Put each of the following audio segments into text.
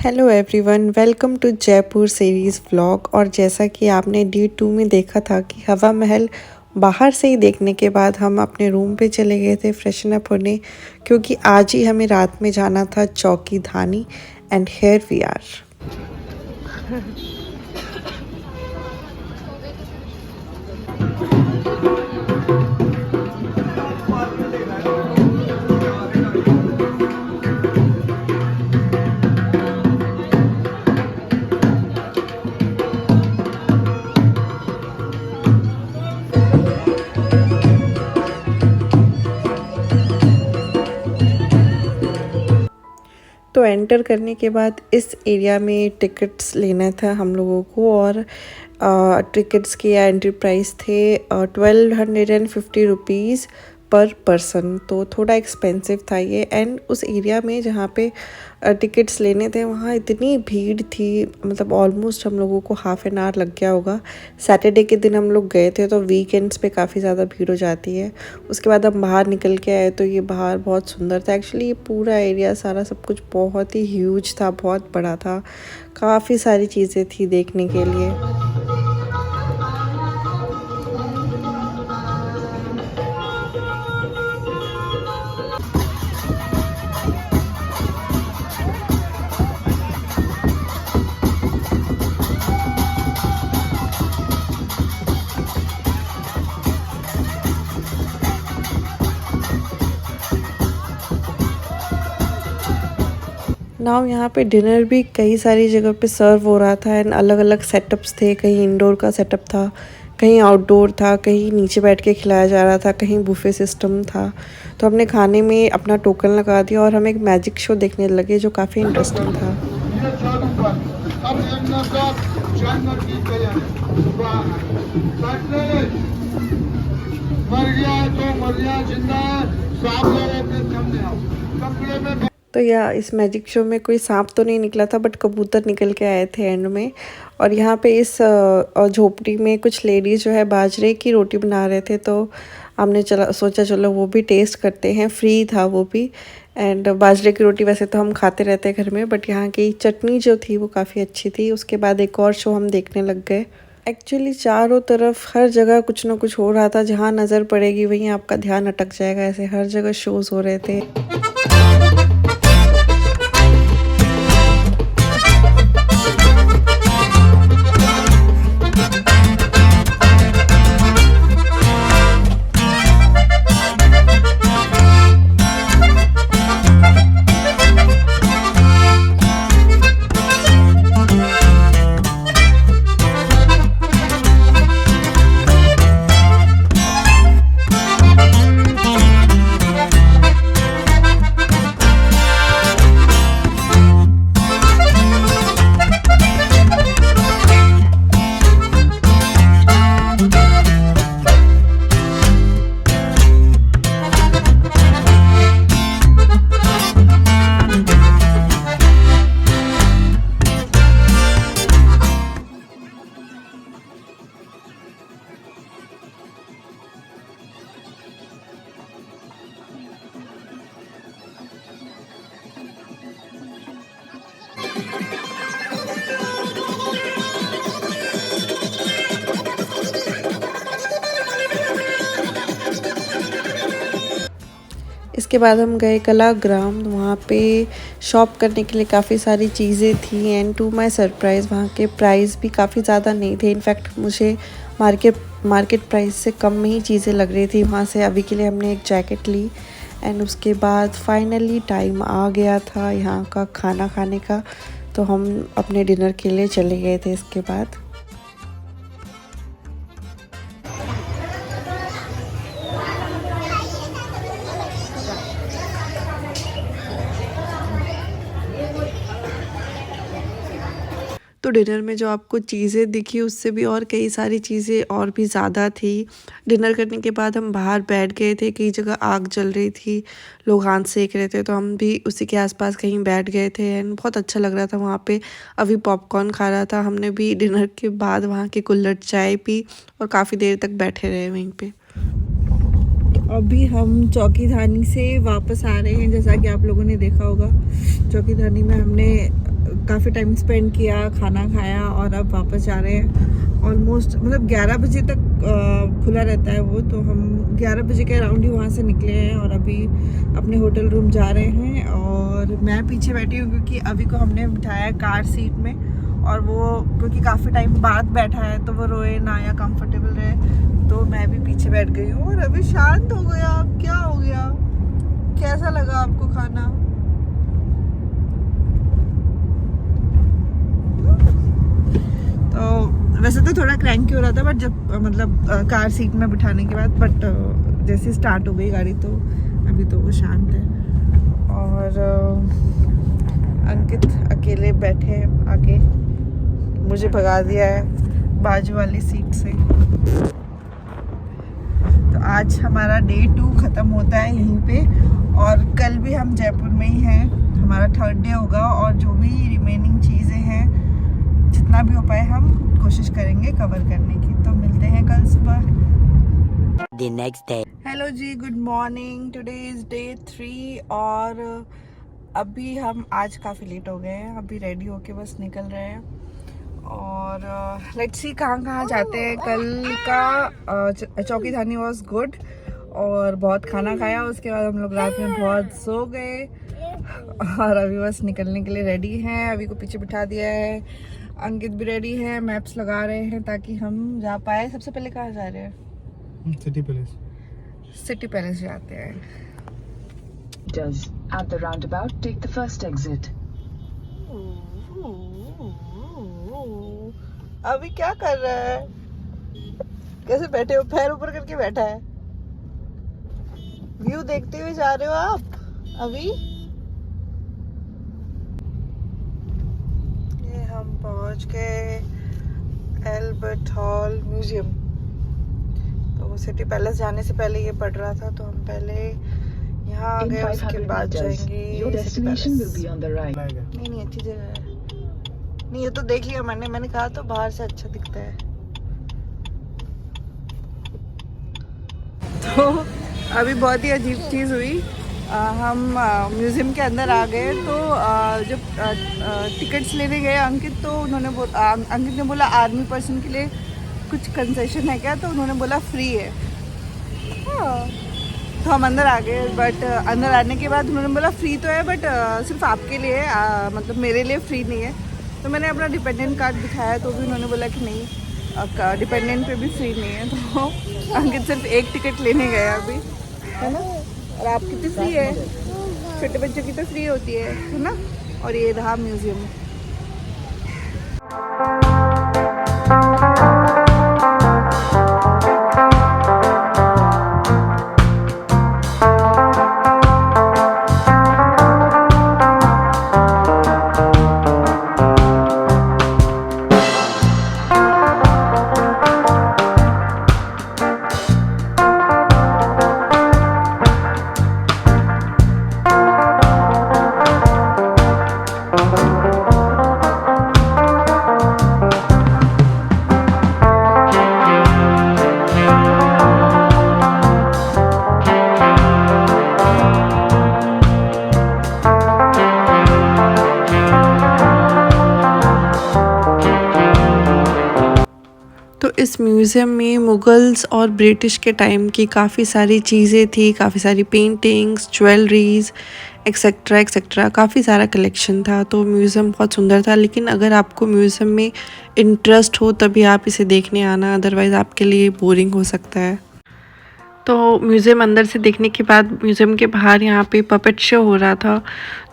Hello everyone, welcome to Jaipur series vlog. और जैसा कि आपने डे 2 में देखा था कि हवा महल बाहर से ही देखने के बाद हम अपने रूम पे चले गए थे फ्रेशन अप होने, क्योंकि आज ही हमें रात में जाना था Chokhi Dhani. And here we are. तो एंटर करने के बाद इस एरिया में टिकट्स लेना था हम लोगों को, और टिकट्स की एंट्री प्राइस थे 1250 रुपीज़ पर पर्सन। तो थोड़ा एक्सपेंसिव था ये। एंड उस एरिया में जहाँ पे टिकट्स लेने थे वहाँ इतनी भीड़ थी, मतलब ऑलमोस्ट हम लोगों को हाफ एन आवर लग गया होगा। सैटरडे के दिन हम लोग गए थे, तो वीकेंड्स पे काफ़ी ज़्यादा भीड़ हो जाती है। उसके बाद हम बाहर निकल के आए तो ये बाहर बहुत सुंदर था। एक्चुअली ये पूरा एरिया सारा सब कुछ बहुत ही ह्यूज था, बहुत बड़ा था, काफ़ी सारी चीज़ें थी देखने के लिए। नाउ यहाँ पे डिनर भी कई सारी जगह पे सर्व हो रहा था। एंड अलग अलग सेटअप्स थे, कहीं इंडोर का सेटअप था, कहीं आउटडोर था, कहीं नीचे बैठ के खिलाया जा रहा था, कहीं बुफे सिस्टम था। तो हमने खाने में अपना टोकन लगा दिया और हम एक मैजिक शो देखने लगे जो काफ़ी इंटरेस्टिंग था। तो या इस मैजिक शो में कोई सांप तो नहीं निकला था, बट कबूतर निकल के आए थे एंड में। और यहाँ पे इस झोपड़ी में कुछ लेडीज़ जो है बाजरे की रोटी बना रहे थे, तो हमने सोचा चलो वो भी टेस्ट करते हैं। फ्री था वो भी। एंड बाजरे की रोटी वैसे तो हम खाते रहते हैं घर में, बट यहाँ की चटनी जो थी वो काफ़ी अच्छी थी। उसके बाद एक और शो हम देखने लग गए। एक्चुअली चारों तरफ हर जगह कुछ ना कुछ हो रहा था, जहाँ नज़र पड़ेगी वहीं आपका ध्यान अटक जाएगा, ऐसे हर जगह शोज़ हो रहे थे। इसके बाद हम गए कलाग्राम। वहाँ पे शॉप करने के लिए काफ़ी सारी चीज़ें थी। एंड टू माय सरप्राइज़ वहाँ के प्राइस भी काफ़ी ज़्यादा नहीं थे। इनफैक्ट मुझे मार्केट प्राइस से कम में ही चीज़ें लग रही थी। वहाँ से अभी के लिए हमने एक जैकेट ली। एंड उसके बाद फाइनली टाइम आ गया था यहाँ का खाना खाने का, तो हम अपने डिनर के लिए चले गए थे इसके बाद। तो डिनर में जो आपको चीज़ें दिखी उससे भी और कई सारी चीज़ें और भी ज़्यादा थी। डिनर करने के बाद हम बाहर बैठ गए थे, कई जगह आग जल रही थी, लोग हाथ सेक रहे थे, तो हम भी उसी के आसपास कहीं बैठ गए थे। एंड बहुत अच्छा लग रहा था वहाँ पे। अभी पॉपकॉर्न खा रहा था। हमने भी डिनर के बाद वहाँ की कुल्हड़ चाय पी और काफ़ी देर तक बैठे रहे वहीं पे। अभी हम चौकी धानी से वापस आ रहे हैं। जैसा कि आप लोगों ने देखा होगा, चौकी धानी में हमने काफ़ी टाइम स्पेंड किया, खाना खाया और अब वापस जा रहे हैं। ऑलमोस्ट मतलब 11 बजे तक खुला रहता है वो, तो हम 11 बजे के अराउंड ही वहाँ से निकले हैं और अभी अपने होटल रूम जा रहे हैं। और मैं पीछे बैठी हूँ क्योंकि अभी को हमने बिठाया कार सीट में, और वो क्योंकि काफ़ी टाइम बाद बैठा है तो वो रोए ना या कंफर्टेबल रहे, तो मैं भी पीछे बैठ गई हूँ। और अभी शांत हो गया। अब क्या हो गया? कैसा लगा आपको खाना? तो वैसे तो थोड़ा क्रैंकी हो रहा था, बट जब मतलब कार सीट में बिठाने के बाद, बट जैसे स्टार्ट हो गई गाड़ी तो अभी तो वो शांत है। और अंकित अकेले बैठे हैं आगे, मुझे भगा दिया है बाजू वाली सीट से। तो आज हमारा डे 2 ख़त्म होता है यहीं पे, और कल भी हम जयपुर में ही हैं। हमारा 3rd डे होगा, और जो भी रिमेनिंग चीज़ें हैं जितना भी हो पाए हम कोशिश करेंगे कवर करने की। तो मिलते हैं कल सुबह। The next day. हेलो जी, good morning. Today is day 3 और अभी हम आज काफ़ी लेट हो गए हैं। अभी रेडी होके बस निकल रहे हैं, और लेट्स सी कहाँ जाते हैं। कल का चौकीधानी वॉज गुड, और बहुत खाना खाया। उसके बाद हम लोग रात में बहुत सो गए, और अभी बस निकलने के लिए रेडी हैं। अभी को पीछे बिठा दिया है, अंकित भी रेडी है, मैप्स लगा रहे हैं ताकि हम जा पाए। सबसे पहले कहाँ जा रहे हैं? City palace. सिटी पैलेस जाते हैं। At the roundabout, take the first exit. अभी क्या कर रहा है? कैसे बैठे हो? पैर ऊपर करके बैठा है। व्यू देखते हुए जा रहे हो आप अभी? ये हम पहुंच गए एल्बर्ट हॉल म्यूजियम। तो सिटी पैलेस जाने से पहले ये पड़ रहा था, तो हम पहले यहाँ आ गए, उसके बाद जाएंगे Your destination will be on the right. नहीं अच्छी जगह है। नहीं, ये तो देख लिया मैंने कहा तो बाहर से अच्छा दिखता है। तो अभी बहुत ही अजीब चीज़ हुई। हम म्यूज़ियम के अंदर आ गए, तो जब टिकट्स लेने गए अंकित, तो अंकित ने बोला आर्मी पर्सन के लिए कुछ कंसेशन है क्या, तो उन्होंने बोला फ्री है। तो हम अंदर आ गए, बट अंदर आने के बाद उन्होंने बोला फ्री तो है, बट सिर्फ आपके लिए मतलब मेरे लिए फ्री नहीं है। तो मैंने अपना डिपेंडेंट कार्ड दिखाया, तो भी उन्होंने बोला कि नहीं, डिपेंडेंट पे भी फ्री नहीं है। तो अंकित सिर्फ एक टिकट लेने गए अभी, है ना। और आपकी तो फ्री है, छोटे बच्चों की तो फ्री होती है ना। और ये रहा म्यूज़ियम। इस म्यूज़ियम में मुगल्स और ब्रिटिश के टाइम की काफ़ी सारी चीज़ें थी, काफ़ी सारी पेंटिंग्स, ज्वेलरीज एक्सेट्रा एक्सेट्रा, काफ़ी सारा कलेक्शन था। तो म्यूज़ियम बहुत सुंदर था, लेकिन अगर आपको म्यूज़ियम में इंटरेस्ट हो तभी आप इसे देखने आना, अदरवाइज़ आपके लिए बोरिंग हो सकता है। तो म्यूज़ियम अंदर से देखने के बाद म्यूज़ियम के बाहर यहाँ पे पपेट शो हो रहा था,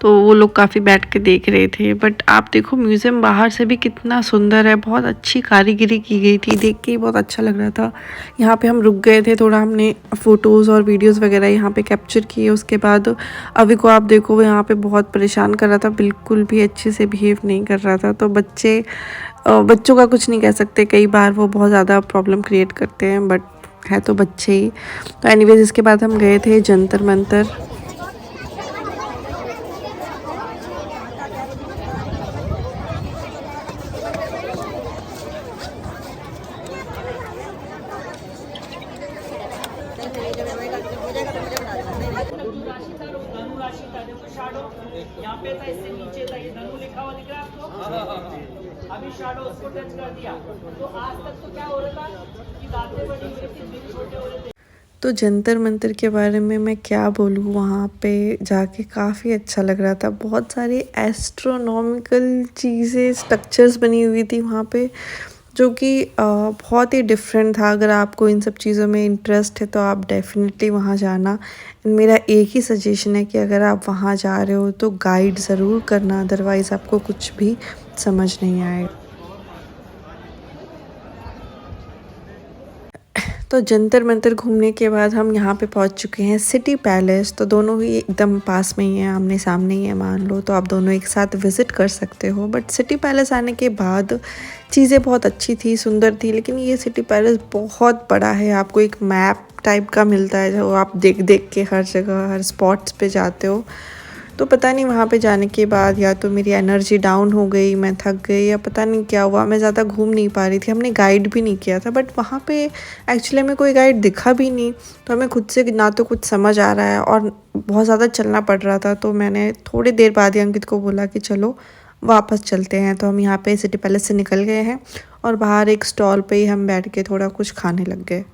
तो वो लोग काफ़ी बैठ के देख रहे थे। बट आप देखो म्यूज़ियम बाहर से भी कितना सुंदर है, बहुत अच्छी कारीगरी की गई थी, देख के बहुत अच्छा लग रहा था। यहाँ पे हम रुक गए थे थोड़ा, हमने फ़ोटोज़ और वीडियोज़ वगैरह यहाँ पे कैप्चर किए। उसके बाद अभी को आप देखो वो यहाँ पे बहुत परेशान कर रहा था, बिल्कुल भी अच्छे से बिहेव नहीं कर रहा था। तो बच्चों का कुछ नहीं कह सकते, कई बार वो बहुत ज़्यादा प्रॉब्लम क्रिएट करते हैं, बट है तो बच्चे ही। तो एनीवेज इसके बाद हम गए थे जंतर मंतर। देखो शैडो यहाँ पे था, इससे नीचे था, ये धनु लिखा हुआ दिख रहा है आपको? अभी शैडो उसको टच कर दिया। तो आज तक तो क्या हो रहा था कि दांतें बड़ी हुई थी, दिन छोटे हो रहे थे। तो जंतर मंतर के बारे में मैं क्या बोलूँ, वहाँ पे जाके काफ़ी अच्छा लग रहा था। बहुत सारी एस्ट्रोनॉमिकल चीज़ें, स्ट्रक्चर्स बनी हुई थी वहाँ पे, जो कि बहुत ही डिफरेंट था। अगर आपको इन सब चीज़ों में इंटरेस्ट है तो आप डेफिनेटली वहाँ जाना। मेरा एक ही सजेशन है कि अगर आप वहाँ जा रहे हो तो गाइड ज़रूर करना, अदरवाइज़ आपको कुछ भी समझ नहीं आएगा। तो जंतर मंतर घूमने के बाद हम यहाँ पे पहुँच चुके हैं सिटी पैलेस। तो दोनों ही एकदम पास में ही हैं, आमने सामने ही है मान लो, तो आप दोनों एक साथ विज़िट कर सकते हो। बट सिटी पैलेस आने के बाद चीज़ें बहुत अच्छी थी, सुंदर थी, लेकिन ये सिटी पैलेस बहुत बड़ा है। आपको एक मैप टाइप का मिलता है जो आप देख देख के हर जगह, हर स्पॉट्स पे जाते हो। तो पता नहीं वहाँ पे जाने के बाद या तो मेरी एनर्जी डाउन हो गई, मैं थक गई, या पता नहीं क्या हुआ, मैं ज़्यादा घूम नहीं पा रही थी। हमने गाइड भी नहीं किया था, बट वहाँ पे एक्चुअली में कोई गाइड दिखा भी नहीं, तो हमें खुद से ना तो कुछ समझ आ रहा है और बहुत ज़्यादा चलना पड़ रहा था। तो मैंने थोड़ी देर बाद ही अंकित को बोला कि चलो वापस चलते हैं। तो हम यहाँ पे सिटी पैलेस से निकल गए हैं और बाहर एक स्टॉल पे ही हम बैठ के थोड़ा कुछ खाने लग गए।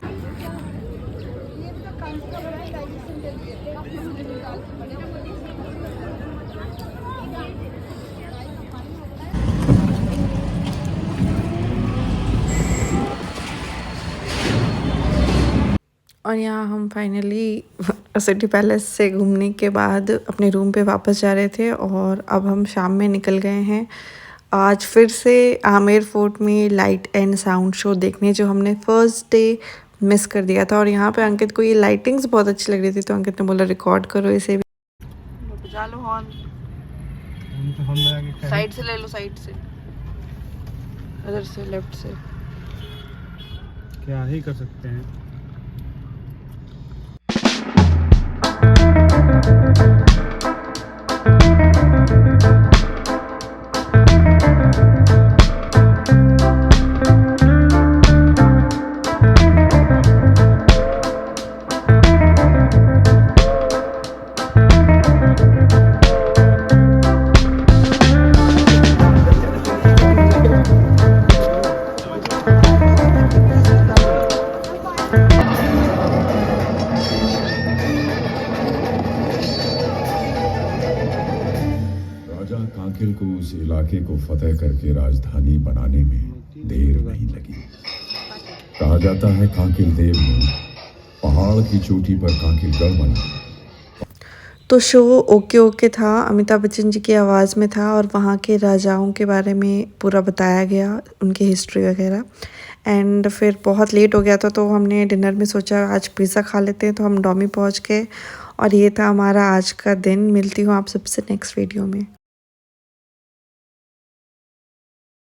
और यहाँ हम फाइनली सिटी पैलेस से घूमने के बाद अपने रूम पे वापस जा रहे थे और अब हम शाम में निकल गए हैं आज फिर से आमेर फोर्ट में लाइट एंड साउंड शो देखने, जो हमने फर्स्ट डे मिस कर दिया था। और यहाँ पे अंकित को ये लाइटिंग्स बहुत अच्छी लग रही थी, तो अंकित ने बोला रिकॉर्ड करो इसे भी। बजा लो हॉर्न, साइड से ले लो, साइड से, इधर से, लेफ्ट से। क्या ही कर सकते हैं। कांकिल को उस इलाके को फतेह करके राजधानी बनाने में देर नहीं लगी। कहा जाता है कांकिल देव ने पहाड़ की चोटी पर कांकिलगढ़ बनाया। तो शो ओके ओके था, अमिताभ बच्चन जी की आवाज़ में था और वहाँ के राजाओं के बारे में पूरा बताया गया, उनकी हिस्ट्री वगैरह। एंड फिर बहुत लेट हो गया था, तो हमने डिनर में सोचा आज पिज़्ज़ा खा लेते हैं, तो हम डोमी पहुँच गए। और ये था हमारा आज का दिन। मिलती हूँ आप सबसे नेक्स्ट वीडियो में।